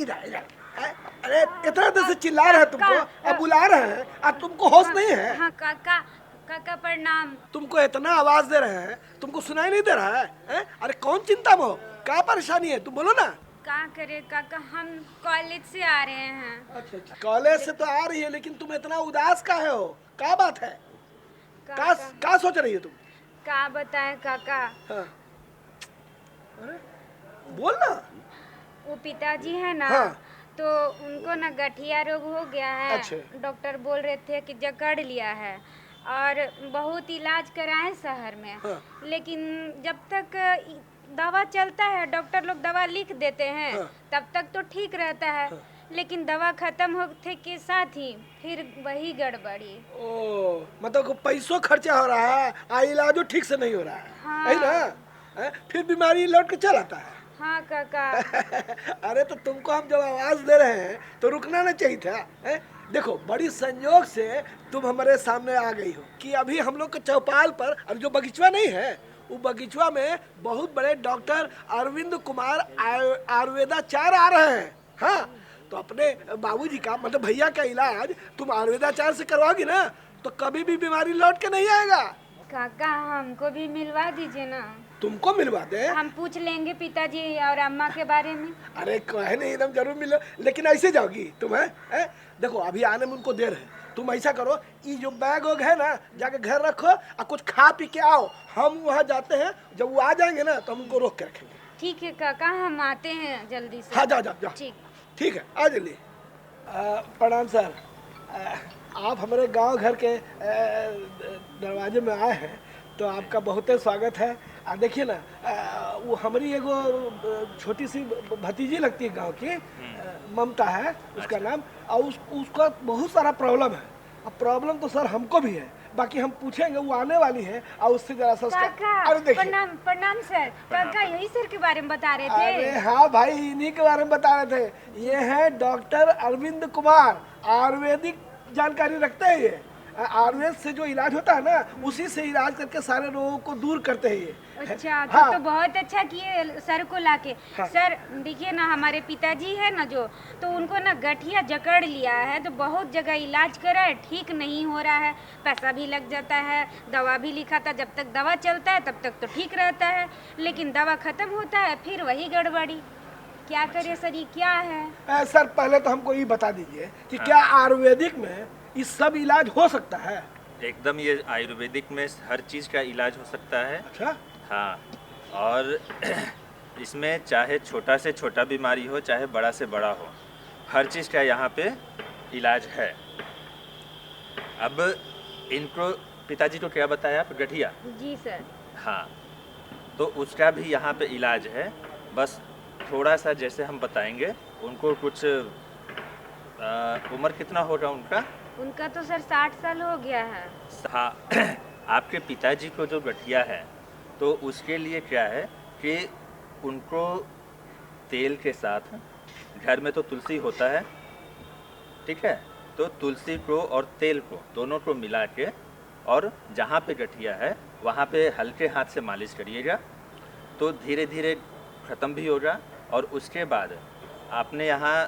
इधर इधर। अरे इतना देर से चिल्ला रहे हैं तुमको, अब बुला रहे हैं और तुमको होश नहीं है? हाँ काका, काका प्रणाम। तुमको इतना आवाज दे रहे हैं, तुमको सुनाई नहीं दे रहा है? अरे कौन चिंता में हो, क्या परेशानी है, तुम बोलो ना। क्या करे काका, हम कॉलेज से आ रहे हैं। अच्छा, कॉलेज से तो आ रही है, लेकिन तुम इतना उदास काहे हो, क्या बात है? क्या सोच रही हो तुम? क्या बताए काका। हाँ। अरे बोल ना। वो पिताजी है ना, हाँ। तो उनको ना गठिया रोग हो गया है। अच्छा। डॉक्टर बोल रहे थे कि जकड़ लिया है और बहुत इलाज कराए शहर में। हाँ। लेकिन जब तक दवा चलता है, डॉक्टर लोग दवा लिख देते हैं, हाँ। तब तक तो ठीक रहता है। लेकिन दवा खत्म होने के साथ ही फिर वही गड़बड़ी। ओ, मतलब पैसों खर्चा हो रहा है और इलाजो ठीक से नहीं हो रहा है। हाँ। है ना? फिर बीमारी लौट के चल आता है। हाँ काका। अरे तो तुमको हम जब आवाज दे रहे हैं तो रुकना नहीं चाहिए था। देखो बड़ी संयोग से तुम हमारे सामने आ गई हो कि अभी हम लोग के चौपाल पर, और जो बगीचवा नहीं है, वो बगीचवा में बहुत बड़े डॉक्टर अरविंद कुमार आयुर्वेदाचार्य आ रहे हैं। हाँ, तो अपने बाबूजी का मतलब भैया का इलाज तुम आयुर्वेदाचार्य से करवाओगी ना, तो कभी भी बीमारी लौट के नहीं आएगा। काका हमको भी मिलवा दीजिए ना। तुमको मिलवा दे? हम पूछ लेंगे पिताजी और अम्मा के बारे में। अरे कहे नहीं, एकदम जरूर मिलो, लेकिन ऐसे जाओगी तुम? है देखो अभी आने में उनको देर है, तुम ऐसा करो, ये जो बैग वैग है ना, जाके घर रखो और कुछ खा पी के आओ। हम वहाँ जाते हैं, जब वो आ जाएंगे ना तो हम उनको रोक के रखेंगे। ठीक है काका, हम आते हैं जल्दी से। हाँ जाओ जाओ जाओ। ठीक है, आ जल्दी। प्रणाम सर। आप हमारे गांव घर के दरवाजे में आए हैं तो आपका बहुत स्वागत है। देखिए ना, वो हमारी एगो छोटी सी भतीजी लगती है गांव की, ममता है उसका नाम, और उसका बहुत सारा प्रॉब्लम है। अब प्रॉब्लम तो सर हमको भी है, बाकी हम पूछेंगे, वो आने वाली है और उससे जरा सा प्रणाम प्रणाम सर। काका यही सर के बारे में बता रहे थे। अरे हाँ भाई, इन्हीं के बारे में बता रहे थे। ये है डॉक्टर अरविंद कुमार, आयुर्वेदिक जानकारी रखते हैं ये। आयुर्वेद से जो इलाज होता है ना, उसी से इलाज करके सारे रोगों को दूर करते हैं ये। अच्छा, हाँ। तो बहुत अच्छा किए सर को लाके। हाँ। सर देखिए ना, हमारे पिताजी है ना जो, तो उनको ना गठिया जकड़ लिया है, तो बहुत जगह इलाज करा है, ठीक नहीं हो रहा है, पैसा भी लग जाता है, दवा भी लिखा था, जब तक दवा चलता है तब तक तो ठीक रहता है, लेकिन दवा खत्म होता है फिर वही गड़बड़ी। क्या करे सर, ये क्या है? सर पहले तो हमको ये बता दीजिए कि क्या आयुर्वेदिक में ये सब इलाज हो सकता है? एकदम, ये आयुर्वेदिक में हर चीज़ का इलाज हो सकता है। अच्छा। हाँ, और इसमें चाहे छोटा से छोटा बीमारी हो, चाहे बड़ा से बड़ा हो, हर चीज़ का यहाँ पे इलाज है। अब इनको पिताजी को क्या बताया आप? गठिया? जी सर। हाँ, तो उसका भी यहाँ पे इलाज है। बस थोड़ा सा जैसे हम बताएंगे उनको, कुछ उम्र कितना होगा उनका? उनका तो सर 60 साल हो गया है। हाँ, आपके पिताजी को जो गठिया है, तो उसके लिए क्या है कि उनको तेल के साथ, घर में तो तुलसी होता है, ठीक है, तो तुलसी को और तेल को दोनों को मिला के, और जहाँ पे गठिया है वहाँ पे हल्के हाथ से मालिश करिएगा, तो धीरे धीरे ख़त्म भी होगा। और उसके बाद आपने यहाँ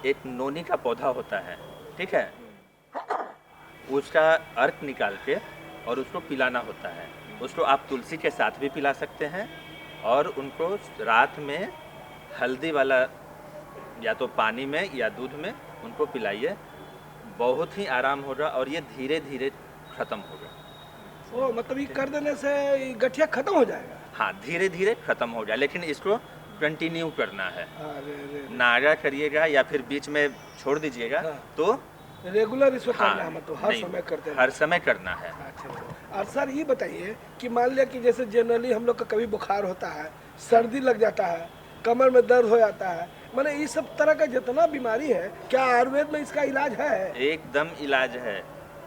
एक नोनी का पौधा होता है, ठीक है, उसका अर्क निकाल के और उसको पिलाना होता है। उसको आप तुलसी के साथ भी पिला सकते हैं, और उनको रात में हल्दी वाला या तो पानी में या दूध में उनको पिलाइए, बहुत ही आराम होगा और ये धीरे धीरे ख़त्म होगा। ओ, मतलब ये कर देने से गठिया खत्म हो जाएगा? हाँ, धीरे धीरे ख़त्म हो जाए, लेकिन इसको कंटिन्यू करना है। नागा करिएगा या फिर बीच में छोड़ दीजिएगा। हाँ। तो रेगुलर इसको हाँ, करना है, मतलब हर समय करते हैं? हर समय करना है। अच्छा। और सर ये बताइए कि मान लिया कि जैसे जनरली हम लोग का कभी बुखार होता है, सर्दी लग जाता है, कमर में दर्द हो जाता है, माने ये सब तरह का जितना बीमारी है, क्या आयुर्वेद में इसका इलाज है? एकदम इलाज है।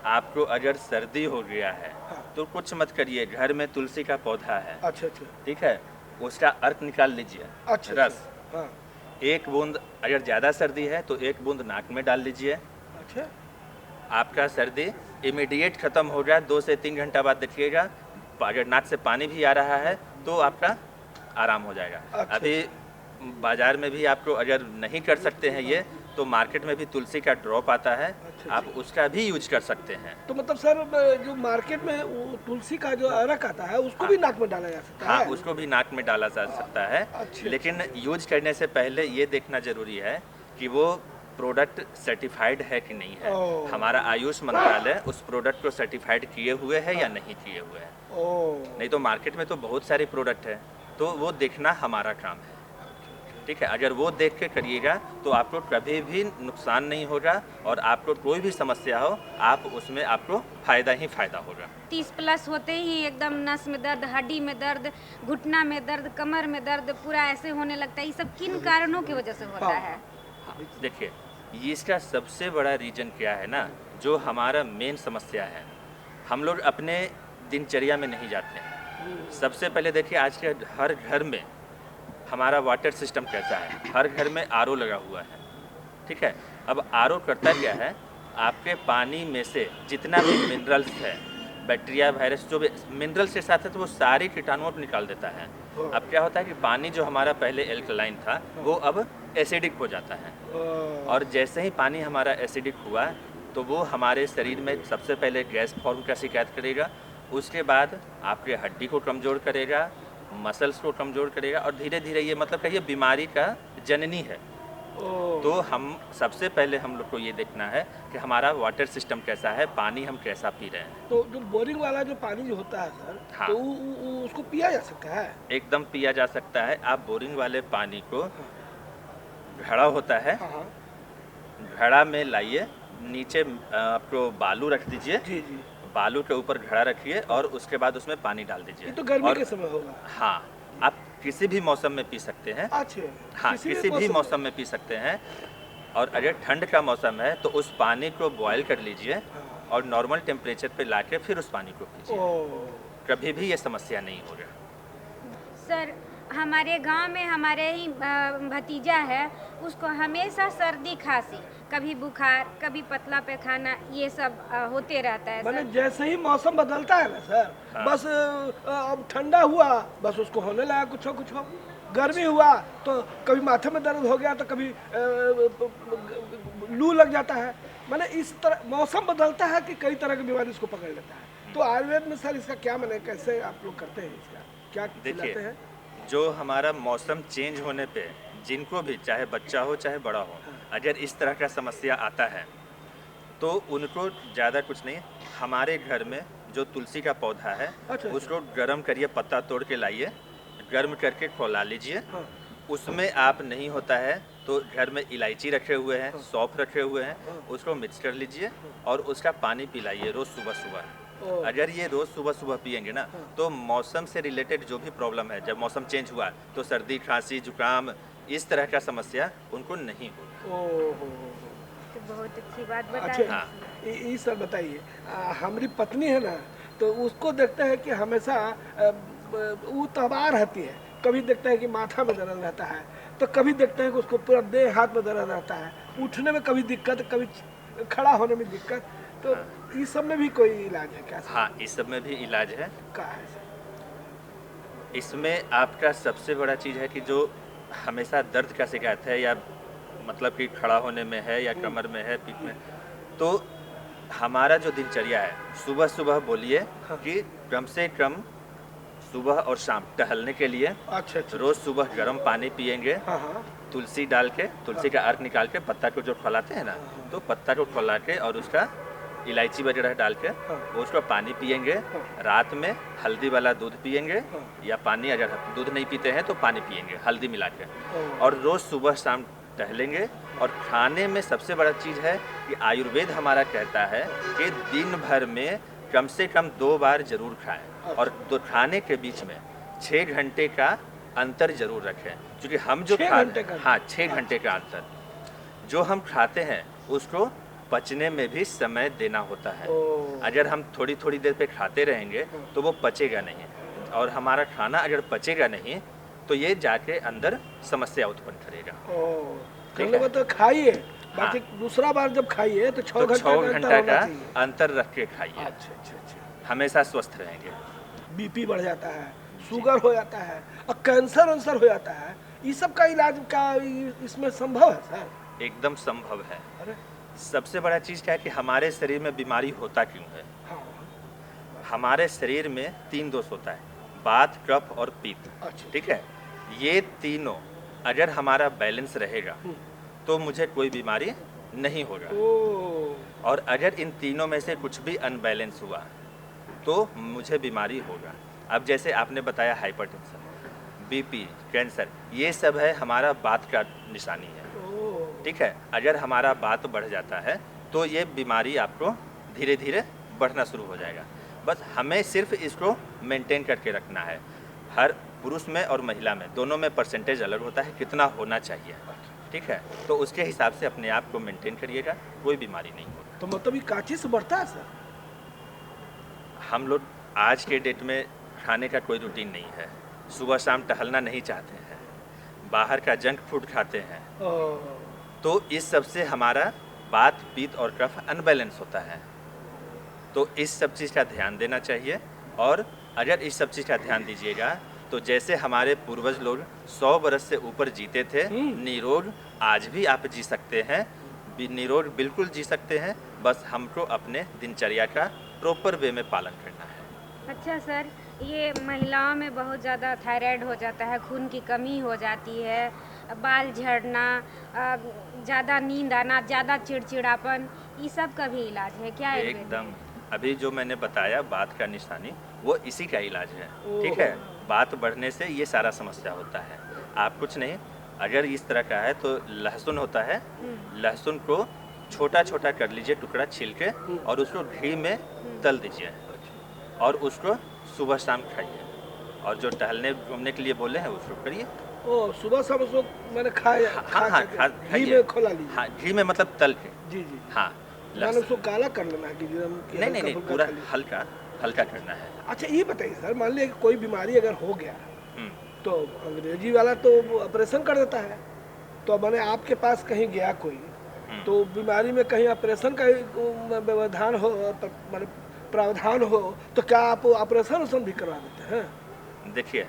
आपको अगर सर्दी हो गया है, हाँ, तो कुछ मत करिए, घर में तुलसी का पौधा है, अच्छा अच्छा, ठीक है, उसका अर्क निकाल लीजिए, अच्छा, रस, हाँ, एक बूंद, अगर ज़्यादा सर्दी है तो एक बूंद नाक में डाल लीजिए। अच्छा, आपका सर्दी इमीडिएट ख़त्म हो गया। 2 से 3 घंटा बाद देखिएगा, अगर नाक से पानी भी आ रहा है तो आपका आराम हो जाएगा। अच्छा। अभी बाज़ार में भी आपको अगर नहीं कर सकते हैं ये, तो मार्केट में भी तुलसी का ड्रॉप आता है, अच्छा, आप उसका भी यूज कर सकते हैं। तो मतलब सर जो मार्केट में वो तुलसी का जो अरक आता है उसको भी नाक में डाला जा सकता हाँ, है? उसको भी नाक में डाला जा सकता है, अच्छा। लेकिन यूज करने से पहले ये देखना ज़रूरी है कि वो प्रोडक्ट सर्टिफाइड है कि नहीं है। ओह। हमारा आयुष मंत्रालय उस प्रोडक्ट को सर्टिफाइड किए हुए है या नहीं किए हुए हैं। ओ, नहीं तो मार्केट में तो बहुत सारे प्रोडक्ट हैं, तो वो देखना हमारा काम है। ठीक है, अगर वो देख के करिएगा तो आपको कभी भी नुकसान नहीं होगा, और आपको कोई भी समस्या हो आप उसमें आपको फ़ायदा ही फ़ायदा होगा। 30 प्लस होते ही एकदम नस में दर्द, हड्डी में दर्द, घुटना में दर्द, कमर में दर्द, पूरा ऐसे होने लगता है। ये सब किन कारणों की वजह से होता है? हाँ, देखिए, ये इसका सबसे बड़ा रीजन क्या है ना, जो हमारा मेन समस्या है, हम लोग अपने दिनचर्या में नहीं जाते हैं। सबसे पहले देखिए, आज के हर घर में हमारा वाटर सिस्टम कैसा है, हर घर में आरओ लगा हुआ है। ठीक है, अब आरओ करता क्या है, आपके पानी में से जितना भी मिनरल्स है, बैक्टीरिया वायरस जो भी मिनरल्स के साथ है, तो वो सारे कीटाणुओं को निकाल देता है। अब क्या होता है कि पानी जो हमारा पहले एल्कलाइन था वो अब एसिडिक हो जाता है, और जैसे ही पानी हमारा एसिडिक हुआ तो वो हमारे शरीर में सबसे पहले गैस फॉर्म का शिकायत करेगा, उसके बाद आपके हड्डी को कमज़ोर करेगा, मसल्स को कमज़ोर करेगा, और धीरे धीरे ये मतलब कहिए बीमारी का जननी है। तो हम सबसे पहले हम लोग को ये देखना है कि हमारा वाटर सिस्टम कैसा है, पानी हम कैसा पी रहे हैं। तो जो बोरिंग वाला जो पानी जो होता है सर, हाँ। तो उसको पिया जा सकता है? एकदम पिया जा सकता है। आप बोरिंग वाले पानी को, घड़ा होता है, हाँ हाँ, घड़ा में लाइए, नीचे आपको बालू रख दीजिए, जी जी। बालू के ऊपर घड़ा रखिए और उसके बाद उसमें पानी डाल दीजिए। ये तो गर्मी और के समय होगा। हाँ, आप किसी भी मौसम में पी सकते हैं। अच्छा, हाँ, किसी भी मौसम में पी सकते हैं। और अगर ठंड का मौसम है तो उस पानी को बॉयल कर लीजिए हाँ। और नॉर्मल टेम्परेचर पे लाके फिर उस पानी को पीजिए। ओ, कभी भी ये समस्या नहीं होगा। सर, हमारे गांव में हमारे ही भतीजा है, उसको हमेशा सर्दी खांसी, कभी बुखार, कभी पतला पैखाना, ये सब होते रहता है मैंने सर। जैसे ही मौसम बदलता है ना सर, हाँ। बस अब ठंडा हुआ, बस उसको होने लगा कुछ हो। गर्मी हुआ तो कभी माथे में दर्द हो गया, तो कभी लू लग जाता है। मैंने इस तरह मौसम बदलता है कि कई तरह की बीमारी उसको पकड़ लेता है। तो आयुर्वेद में सर इसका क्या मैंने कैसे आप लोग करते हैं, इसका क्या खिलाते देखिए, हैं? जो हमारा मौसम चेंज होने पे जिनको भी, चाहे बच्चा हो चाहे बड़ा हो, अगर इस तरह का समस्या आता है तो उनको ज़्यादा कुछ नहीं, हमारे घर में जो तुलसी का पौधा है अच्छा। उसको गर्म करिए, पत्ता तोड़ के लाइए, गर्म करके खौला लीजिए। हाँ। उसमें आप नहीं होता है तो घर में इलायची रखे हुए हैं, सौंफ रखे हुए हैं, उसको मिक्स कर लीजिए और उसका पानी पिलाइए रोज़ सुबह सुबह। ओ। अगर ये रोज़ सुबह सुबह पियेंगे ना, तो मौसम से रिलेटेड जो भी प्रॉब्लम है, जब मौसम चेंज हुआ तो सर्दी, खांसी, जुकाम, इस तरह का समस्या उनको नहीं होगी। ओहो, तो बहुत अच्छी बात अच्छा। बताई। हाँ। ये सर बताइए, हमारी पत्नी है ना, तो उसको देखते हैं कि हमेशा वो तबाह रहती है। कभी देखते हैं कि माथा में दर्द रहता है, तो कभी देखते हैं कि उसको पूरा देह हाथ में दर्द रहता है, उठने में कभी दिक्कत, कभी खड़ा होने में दिक्कत। तो इस सब में भी कोई इलाज है क्या सर? हाँ, इस सब में भी इलाज है। क्या है सर? इसमें आपका सबसे बड़ा चीज़ है कि जो हमेशा दर्द का शिकायत है, या मतलब कि खड़ा होने में है या कमर में है, पीठ में, तो हमारा जो दिनचर्या है, सुबह सुबह बोलिए कि कम से कम सुबह और शाम टहलने के लिए अच्छा अच्छा। रोज़ सुबह गर्म पानी पियेंगे, हाँ हाँ। तुलसी डाल के, तुलसी का अर्क निकाल के, पत्ता को जो खौलाते हैं ना, तो पत्ता को खौला के और उसका इलायची वगैरह डाल के वो उसको पानी पियेंगे। रात में हल्दी वाला दूध पियेंगे, या पानी, अगर दूध नहीं पीते हैं तो पानी पियेंगे हल्दी मिला के, और रोज़ सुबह शाम टहलेंगे। और खाने में सबसे बड़ा चीज़ है कि आयुर्वेद हमारा कहता है कि दिन भर में कम से कम 2 बार जरूर खाएं, और तो खाने के बीच में 6 घंटे का अंतर जरूर रखें, क्योंकि हम जो 6 घंटे का? हाँ, 6 घंटे का अंतर, जो हम खाते हैं उसको पचने में भी समय देना होता है। ओ। अगर हम थोड़ी थोड़ी देर पे खाते रहेंगे तो वो पचेगा नहीं, और हमारा खाना अगर पचेगा नहीं तो ये जाके अंदर समस्या उत्पन्न करेगा। ओ, ठीक कहने है। को तो खाइए, बाकी हाँ। दूसरा बार जब खाइए तो 6 तो घंटा 6 का अंतर घंटा होना का चाहिए। अंतर रख के खाइए, अच्छा अच्छा अच्छा। हमेशा स्वस्थ रहेंगे। बीपी बढ़ जाता है, शुगर हो जाता है, और कैंसर हो जाता है, ये सब का इलाज का इसमें संभव है सर? एकदम संभव है। अरे सबसे बड़ा चीज़ क्या है कि हमारे शरीर में बीमारी होता क्यों है। हाँ, हमारे शरीर में 3 दोष होता है, वात, कफ और पित्त। अच्छा। ठीक है, ये तीनों अगर हमारा बैलेंस रहेगा तो मुझे कोई बीमारी नहीं होगा, ओ और अगर इन तीनों में से कुछ भी अनबैलेंस हुआ तो मुझे बीमारी होगा। अब जैसे आपने बताया हाइपरटेंशन, बीपी, कैंसर, ये सब है हमारा वात का निशानी है। ओ ठीक है, अगर हमारा वात बढ़ जाता है तो ये बीमारी आपको धीरे धीरे बढ़ना शुरू हो जाएगा। बस हमें सिर्फ इसको मेंटेन करके रखना है। हर पुरुष में और महिला में दोनों में परसेंटेज अलग होता है, कितना होना चाहिए। ठीक है, तो उसके हिसाब से अपने आप को मेंटेन करिएगा, कोई बीमारी नहीं होगी। तो मतलब ये काची से बढ़ता है सर? हम लोग आज के डेट में खाने का कोई रूटीन नहीं है, सुबह शाम टहलना नहीं चाहते हैं, बाहर का जंक फूड खाते हैं, ओ, तो इस सब से हमारा वात, पित्त और कफ अनबैलेंस होता है। तो इस सब चीज़ का ध्यान देना चाहिए, और अगर इस सब चीज़ का ध्यान दीजिएगा तो जैसे हमारे पूर्वज लोग 100 बरस से ऊपर जीते थे, निरोग आज भी आप जी सकते हैं, निरोग बिल्कुल जी सकते हैं। बस हमको अपने दिनचर्या का प्रॉपर वे में पालन करना है। अच्छा सर, ये महिलाओं में बहुत ज़्यादा थायराइड हो जाता है, खून की कमी हो जाती है, बाल झड़ना, ज़्यादा नींद आना, ज़्यादा चिड़चिड़ापन, ये सब का भी इलाज है क्या? एकदम, अभी जो मैंने बताया बात का निशानी, वो इसी का इलाज है। ठीक ओह। है, बात बढ़ने से ये सारा समस्या होता है। आप कुछ नहीं, अगर इस तरह का है तो लहसुन होता है, लहसुन को छोटा छोटा कर लीजिए, टुकड़ा छील के, और उसको घी में तल दीजिए, और उसको सुबह शाम खाइए। और जो टहलने घूमने के लिए बोले हैं उसको करिए। ओ सुबह शाम उसको मैंने खाया, हाँ, घी खाइए। में खोला लीजिए। हाँ, घी में मतलब तल के। जी जी। हाँ, मैंने लहसुन उसको काला कर लेना है कि नहीं नहीं नहीं, हल्का-फुल्का पूरा खा लीजिए। हल्का हल्का करना है। अच्छा ये बताइए सर, मान लीजिए कि कोई बीमारी अगर हो गया हम्म, तो अंग्रेजी वाला तो ऑपरेशन कर देता है, तो मैंने आपके पास कहीं गया कोई, तो बीमारी में कहीं ऑपरेशन का व्यवधान हो, मतलब प्रावधान हो, तो क्या आप ऑपरेशन भी करवा देते हैं? देखिए,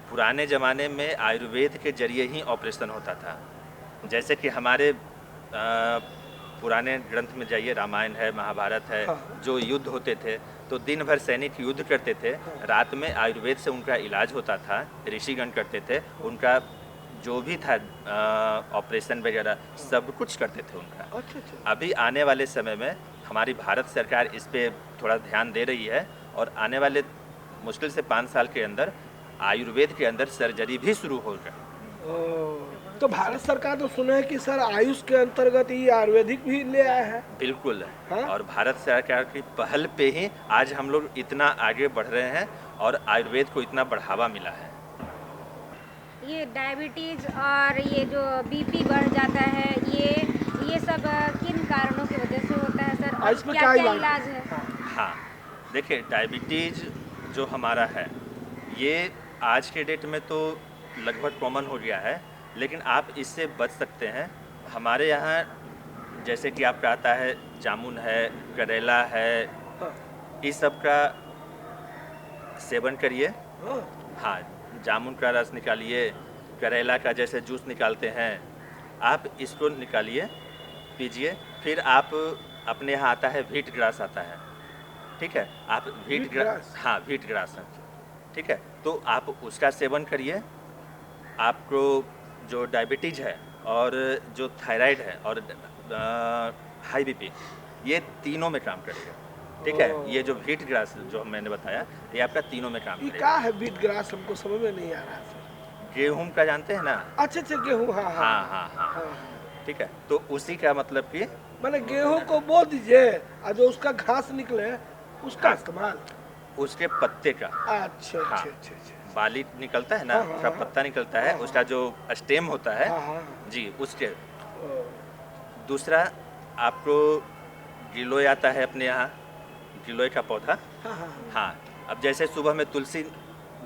पुराने ज़माने में आयुर्वेद के जरिए ही ऑपरेशन होता था। जैसे कि हमारे पुराने ग्रंथ में जाइए, रामायण है, महाभारत है, हाँ। जो युद्ध होते थे तो दिन भर सैनिक युद्ध करते थे, रात में आयुर्वेद से उनका इलाज होता था, ऋषिगण करते थे, उनका जो भी था ऑपरेशन वगैरह सब कुछ करते थे उनका। अच्छा अच्छा। अभी आने वाले समय में हमारी भारत सरकार इस पे थोड़ा ध्यान दे रही है, और आने वाले मुश्किल से 5 साल के अंदर आयुर्वेद के अंदर सर्जरी भी शुरू होगा। तो भारत सरकार तो सुना है कि सर आयुष के अंतर्गत ये आयुर्वेदिक भी ले आया है। बिल्कुल, हाँ? और भारत सरकार की पहल पे ही आज हम लोग इतना आगे बढ़ रहे हैं और आयुर्वेद को इतना बढ़ावा मिला है। ये डायबिटीज़ और ये जो बीपी बढ़ जाता है, ये सब किन कारणों की वजह से होता है सर, और इसमें क्या क्या क्या इलाज इलाज है? हाँ, देखिए, डायबिटीज़ जो हमारा है ये आज के डेट में तो लगभग कॉमन हो गया है, लेकिन आप इससे बच सकते हैं। हमारे यहाँ जैसे कि आपका आता है जामुन है, करेला है, हाँ, इस सब का सेवन करिए। हाँ, हाँ, जामुन का रस निकालिए, करेला का जैसे जूस निकालते हैं, आप इसको निकालिए, पीजिए। फिर आप अपने यहाँ आता है व्हीट ग्रास आता है, ठीक है, आप व्हीट व्हीट ग्रास, ग्रास? हाँ व्हीट ग्रास है, ठीक है, तो आप उसका सेवन करिए। आपको जो डायबिटीज़ है और जो थायराइड है और हाई बीपी, ये तीनों में काम करेगा। ठीक है, ये जो व्हीट ग्रास जो मैंने बताया, ये आपका तीनों में काम ये करेगा। क्या है बीट ग्रास, हमको समझ में नहीं आ रहा है सर। गेहूं का जानते हैं ना? अच्छा अच्छा, गेहूँ, हाँ हाँ हाँ हाँ हाँ, हाँ। ठीक है, तो उसी का मतलब कि मैंने गेहूं को बो दीजिए और जो उसका घास निकले उसका हाँ। इस्तेमाल। उसके पत्ते का अच्छा हाँ। अच्छा अच्छा अच्छा। बाली निकलता है ना, हाँ, हाँ, उसका हाँ। पत्ता निकलता है, हाँ, उसका जो स्टेम होता है, हाँ हाँ जी उसके। हाँ। दूसरा आपको गिलोय आता है अपने यहाँ, गिलोय का पौधा। हाँ हाँ हाँ, अब जैसे सुबह में तुलसी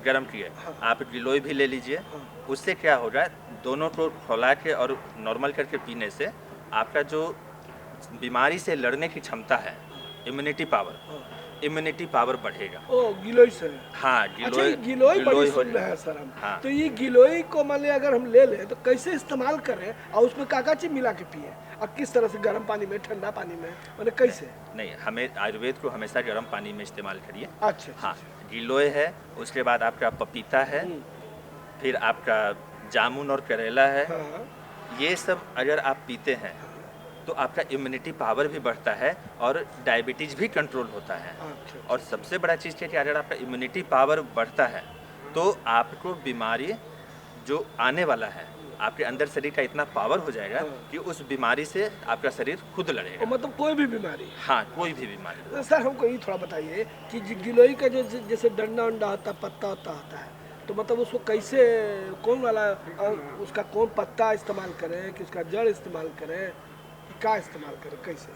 गर्म किए, हाँ। आप गिलोय भी ले लीजिए। हाँ। उससे क्या होगा, दोनों को खौला के और नॉर्मल करके पीने से आपका जो बीमारी से लड़ने की क्षमता है, इम्यूनिटी पावर, इम्यूनिटी पावर बढ़ेगा। ओ गिलोय से। हाँ, अच्छा, ये गिलोय बड़ी सुन रहे हैं सर हम। हाँ। तो ये गिलोय को मान लिया अगर हम ले लें तो कैसे इस्तेमाल करें और उसमें काका चीज मिला के पिए और किस तरह से, गर्म पानी में, ठंडा पानी में, मैंने कैसे? नहीं, हमें आयुर्वेद को हमेशा गर्म पानी में इस्तेमाल करिए। अच्छा अच्छा, हाँ, गिलोय है, उसके बाद आपका पपीता है, फिर आपका जामुन और करेला है। हाँ ये सब अगर आप पीते हैं तो आपका इम्यूनिटी पावर भी बढ़ता है और डायबिटीज भी कंट्रोल होता है। अच्छा और सबसे बड़ा चीज़ क्या है कि अगर आपका इम्यूनिटी पावर बढ़ता है तो आपको बीमारी जो आने वाला है, आपके अंदर शरीर का इतना पावर हो जाएगा कि उस बीमारी से आपका शरीर खुद लड़ेगा। मतलब कोई भी बीमारी? हाँ, कोई भी बीमारी। तो सर हमको ये थोड़ा बताइए कि गिलोय का जो जैसे डंडा उंडा होता है, पत्ता होता है, तो मतलब उसको कैसे, कौन वाला उसका कौन पत्ता इस्तेमाल करें कि उसका जड़ इस्तेमाल करें, क्या इस्तेमाल करें, कैसे?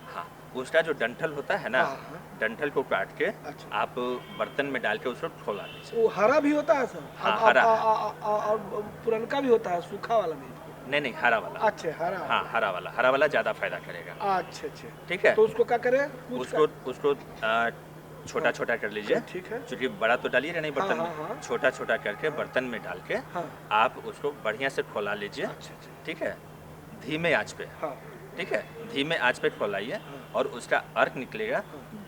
हाँ, उसका जो डंठल होता है ना, हाँ, हाँ। डंठल को काट के अच्छा। आप बर्तन में डाल के उसको खौला लीजिए। वो हरा भी होता है सर? हाँ, हरा। और पुरनका भी होता है, सूखा वाला भी? नहीं नहीं, हरा वाला। अच्छा, हरा। हाँ, हरा वाला ज़्यादा फायदा करेगा। अच्छा अच्छा, ठीक है। तो उसको क्या करें? उसको छोटा छोटा कर लीजिए। ठीक है। क्योंकि बड़ा तो डालिएगा नहीं बर्तन हाँ, में, हाँ। छोटा छोटा करके बर्तन में डाल के हाँ। आप उसको बढ़िया से खौला लीजिए। अच्छा अच्छा, ठीक है, धीमे आंच पे। हाँ ठीक है, धीमे आंच पे खौलाइए और उसका अर्क निकलेगा।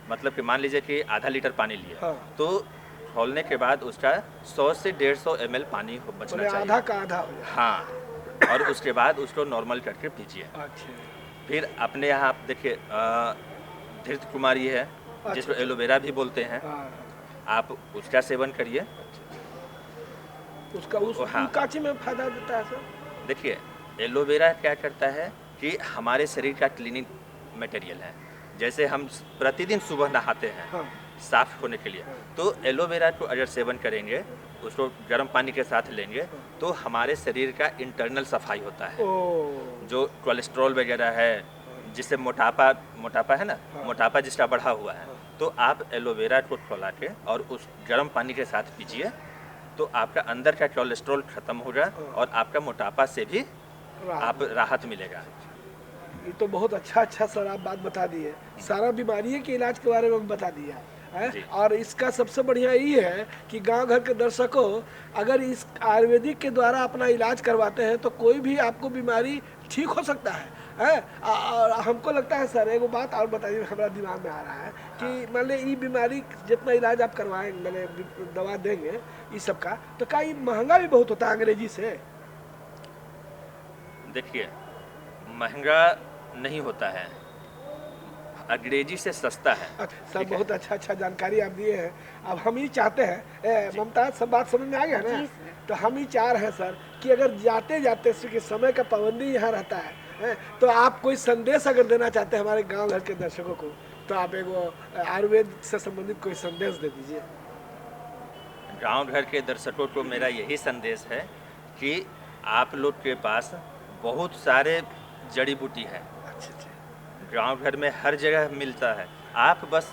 मतलब कि मान लीजिए कि आधा लीटर पानी लिए, हाँ। तो खौलने के बाद उसका 100 से 150 ml पानी बचना मैंने चाहिए। आधा का आधा हो जाए। हाँ, और उसके बाद उसको नॉर्मल करके पीजिए। अच्छा फिर अपने यहाँ आप देखिए धृत कुमारी है, जिसको अच्छा। एलोवेरा भी बोलते हैं, हाँ, आप उसका सेवन करिए। उसका हाँ। काची में फायदा देता है सर? देखिए, एलोवेरा क्या करता है कि हमारे शरीर का क्लीनिंग मटेरियल है। जैसे हम प्रतिदिन सुबह नहाते हैं हाँ। साफ होने के लिए, तो एलोवेरा को अगर सेवन करेंगे, उसको गर्म पानी के साथ लेंगे, तो हमारे शरीर का इंटरनल सफाई होता है। ओ, जो कोलेस्ट्रॉल वगैरह है, जिससे मोटापा है ना, मोटापा जिसका बढ़ा हुआ है, तो आप एलोवेरा को खौला के और उस गर्म पानी के साथ पीजिए, तो आपका अंदर का कोलेस्ट्रॉल खत्म होगा और आपका मोटापा से भी आप राहत मिलेगा। ये तो बहुत अच्छा सर आप बात बता दिए, सारा बीमारी के इलाज के बारे में बता दिया है। जी। और इसका सबसे बढ़िया ये है कि गांव घर के दर्शकों, अगर इस आयुर्वेदिक के द्वारा अपना इलाज करवाते हैं तो कोई भी आपको बीमारी ठीक हो सकता है। और हमको लगता है सर, एगो बात और बताइए, हमारा दिमाग में आ रहा है कि मान ली ये बीमारी जितना इलाज आप करवाएंगे, मैंने दवा देंगे इस सब का, तो क्या ये महंगा भी बहुत होता है अंग्रेजी से? देखिए, महंगा नहीं होता है, अंग्रेजी से सस्ता है। सर बहुत अच्छा जानकारी आप दिए हैं। अब हम ही चाहते हैं, ममता सब बात समझ में आ गया ना? तो हम ही चाह रहे हैं सर कि अगर जाते जाते समय का पाबंदी यहाँ रहता है, तो आप कोई संदेश अगर देना चाहते हैं हमारे गांव घर के दर्शकों को, तो आप एगो आयुर्वेद से संबंधित कोई संदेश दे दीजिए। गांव घर के दर्शकों को मेरा यही संदेश है कि आप लोग के पास बहुत सारे जड़ी बूटी है। अच्छा। गांव घर में हर जगह मिलता है, आप बस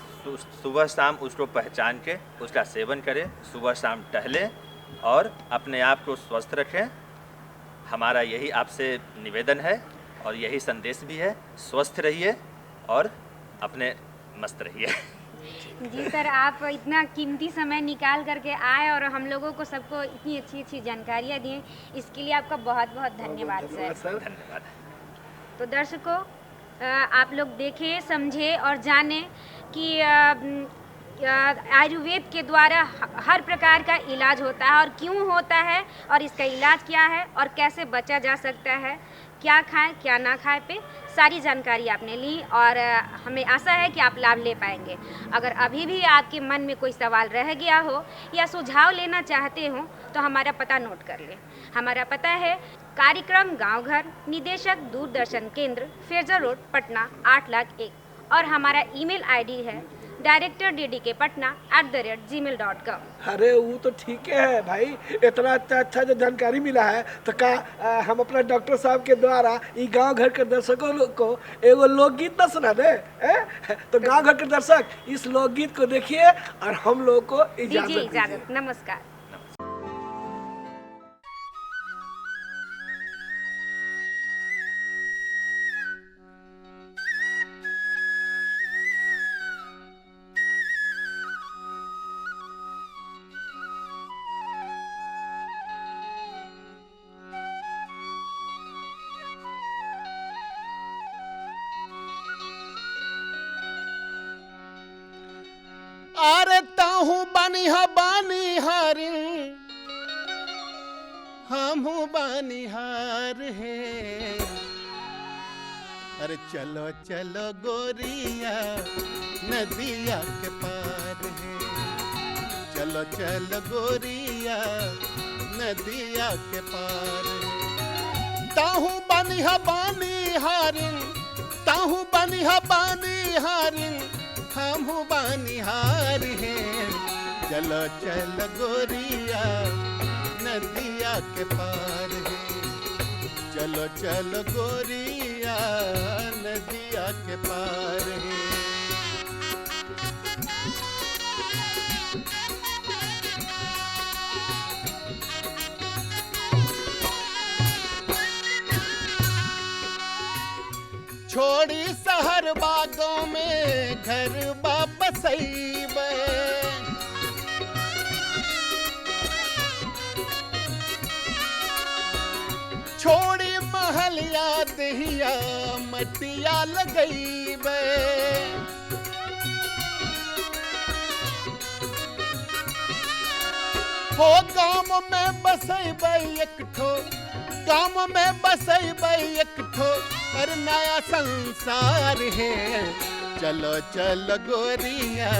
सुबह शाम उसको पहचान के उसका सेवन करें, सुबह शाम टहलें और अपने आप को स्वस्थ रखें। हमारा यही आपसे निवेदन है और यही संदेश भी है। स्वस्थ रहिए और अपने मस्त रहिए। जी सर, आप इतना कीमती समय निकाल करके आए और हम लोगों को सबको इतनी अच्छी जानकारियाँ दी, इसके लिए आपका बहुत बहुत धन्यवाद सर। धन्यवाद। तो दर्शकों, आप लोग देखें, समझे और जाने कि आयुर्वेद के द्वारा हर प्रकार का इलाज होता है और क्यों होता है और इसका इलाज क्या है और कैसे बचा जा सकता है, क्या खाएं क्या ना खाएं पे सारी जानकारी आपने ली और हमें आशा है कि आप लाभ ले पाएंगे। अगर अभी भी आपके मन में कोई सवाल रह गया हो या सुझाव लेना चाहते हो तो हमारा पता नोट कर लें। हमारा पता है कार्यक्रम गांव घर, निदेशक दूरदर्शन केंद्र, फेजर रोड, पटना 8,01,000 और हमारा ईमेल आईडी है directorddkpatna@gmail.com। अरे वो तो ठीक है भाई, इतना अच्छा जो जानकारी मिला है, तो क्या हम अपना डॉक्टर साहब के द्वारा ये गांव घर के दर्शकों को एगो लोकगीत ना सुना दे? तो गांव घर के दर्शक इस लोकगीत को देखिए और हम लोग को इजाजत दीजिए। नमस्कार। बानिहारिन हमहू बानिहार है। अरे चलो चलो गोरिया नदिया के पार है। चलो चलो गोरिया नदिया के पार है। ताहू बनिहा बानिहारिन ताहू बनिहा बानिहारिन हमहू बानिहार हैं। चलो चलो गोरिया नदिया के पार है। चलो चलो गोरिया नदिया के पार है। छोड़ी शहर बागों में घर वापस आईबे। छोड़ी महलिया दहिया मटिया लगईबे। हो गाँव में बसैबे एक ठो गाँव में बसैबे एक ठो और नया संसार है। चलो चलो गोरिया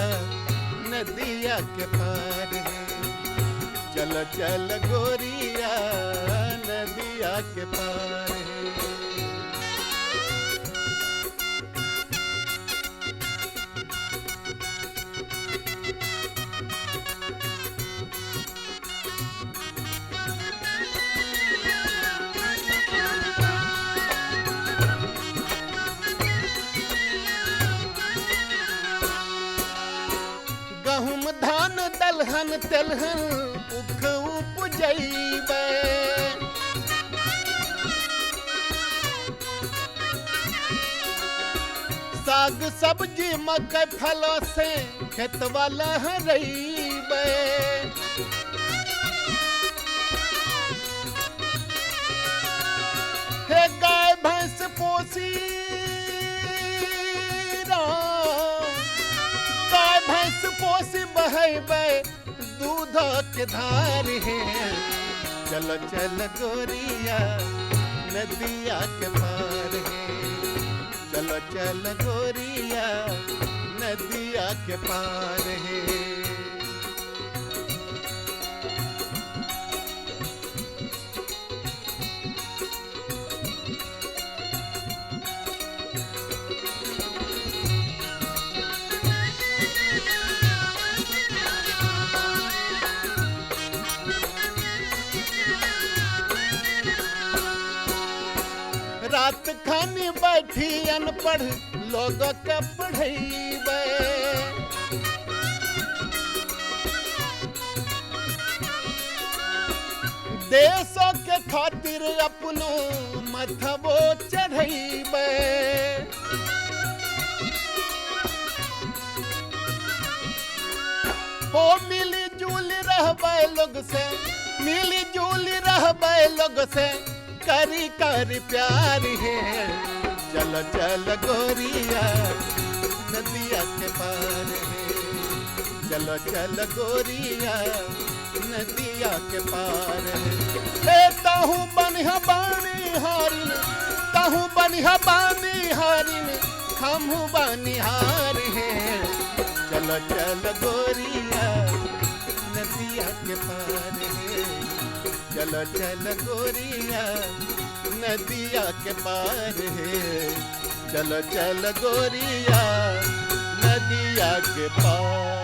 नदिया के पार है। चलो चलो गोरिया नदिया के पार है। गहुम धान दलहन तेलहन उख उपजैबे। साग सब्जी मकई फलों से खेतवा लहरैबे। हे गाय भैंस पोसी गाय भैंस पोसी बहैबे दूध के धार है। चलो चलो गोरिया नदिया के पार है। चलो चलो गोरिया नदिया के पार है। रात खानी बैठी अनपढ़ लोग के पढ़ैबे। देशों के खातिर अपनो मथबो चढ़ैबे। हो मिली जुली रहबे लोग से मिली जुली रहबे लोग से करी करी प्यार है। चलो चलो गोरिया नदिया के पार है। चलो चलो गोरिया नदिया के पार है। ताहू बनिहा बानिहारिन ताहू बनिहा बानिहारिन हमहू बानिहार हैं। चलो चलो गोरिया नदिया के पार है। चलो चलो गोरिया नदिया के पार है। चलो चलो गोरिया नदिया के पार।